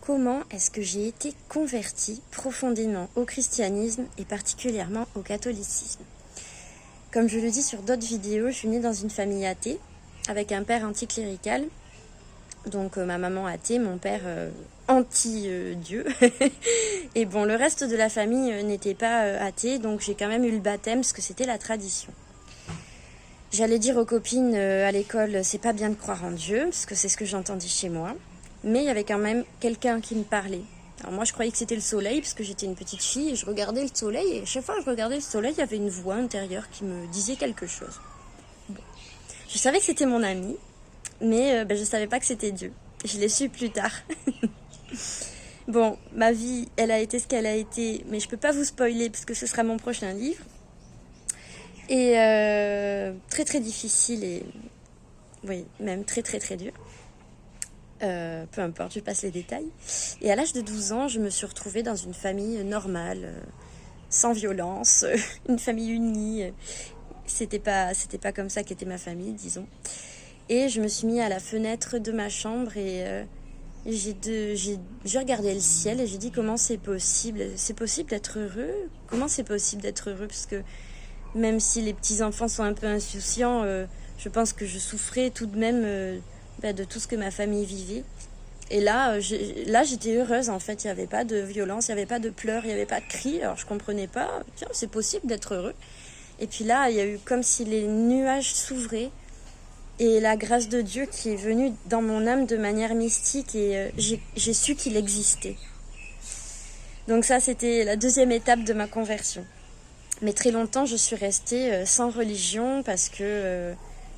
Comment est-ce que j'ai été convertie profondément au christianisme et particulièrement au catholicisme? Comme je le dis sur d'autres vidéos, je suis née dans une famille athée avec un père anticlérical. Donc ma maman athée, mon père anti-Dieu. Et bon, le reste de la famille n'était pas athée, donc j'ai quand même eu le baptême parce que c'était la tradition. J'allais dire aux copines à l'école, c'est pas bien de croire en Dieu, parce que c'est ce que j'entendais chez moi. Mais il y avait quand même quelqu'un qui me parlait. Alors moi je croyais que c'était le soleil, parce que j'étais une petite fille et je regardais le soleil. Et chaque fois que je regardais le soleil, il y avait une voix intérieure qui me disait quelque chose. Bon. Je savais que c'était mon ami, mais je savais pas que c'était Dieu. Je l'ai su plus tard. Bon, ma vie, elle a été ce qu'elle a été, mais je peux pas vous spoiler parce que ce sera mon prochain livre. Et très très difficile et oui, même très très très dur. Peu importe, je passe les détails. Et à l'âge de 12 ans, je me suis retrouvée dans une famille normale, sans violence, une famille unie. C'était pas comme ça qu'était ma famille, disons. Et je me suis mis à la fenêtre de ma chambre et j'ai regardé le ciel et j'ai dit comment c'est possible. C'est possible d'être heureux? Comment c'est possible d'être heureux? Parce que même si les petits-enfants sont un peu insouciants, je pense que je souffrais tout de même de tout ce que ma famille vivait. Et là j'étais heureuse en fait. Il n'y avait pas de violence, il n'y avait pas de pleurs, il n'y avait pas de cris. Alors je comprenais pas, tiens, c'est possible d'être heureux. Et puis là, il y a eu comme si les nuages s'ouvraient et la grâce de Dieu qui est venue dans mon âme de manière mystique et j'ai su qu'il existait. Donc ça, c'était la deuxième étape de ma conversion. Mais très longtemps, je suis restée sans religion parce que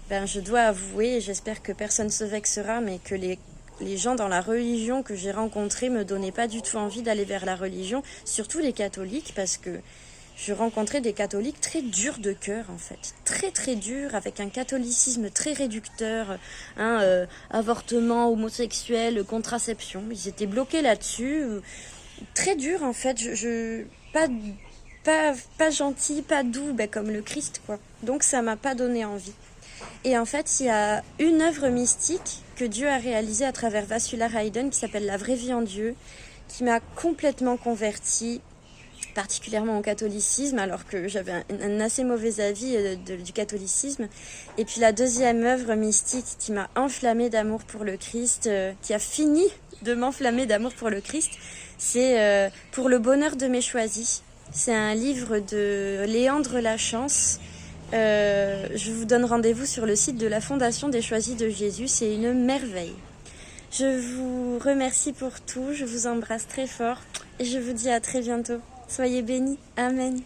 je dois avouer, et j'espère que personne ne se vexera, mais que les gens dans la religion que j'ai rencontrés me donnaient pas du tout envie d'aller vers la religion, surtout les catholiques, parce que je rencontrais des catholiques très durs de cœur en fait, très très durs, avec un catholicisme très réducteur, avortement, homosexuel, contraception, ils étaient bloqués là-dessus, très durs en fait, pas gentil, pas doux, comme le Christ quoi. Donc ça m'a pas donné envie. Et en fait, il y a une œuvre mystique que Dieu a réalisée à travers Vassula Hayden qui s'appelle La vraie vie en Dieu, qui m'a complètement convertie, particulièrement au catholicisme, alors que j'avais un assez mauvais avis du catholicisme. Et puis la deuxième œuvre mystique qui m'a enflammée d'amour pour le Christ, qui a fini de m'enflammer d'amour pour le Christ, c'est Pour le bonheur de mes choisis. C'est un livre de Léandre Lachance. Je vous donne rendez-vous sur le site de la Fondation des Choisis de Jésus. C'est une merveille. Je vous remercie pour tout. Je vous embrasse très fort. Et je vous dis à très bientôt. Soyez bénis. Amen.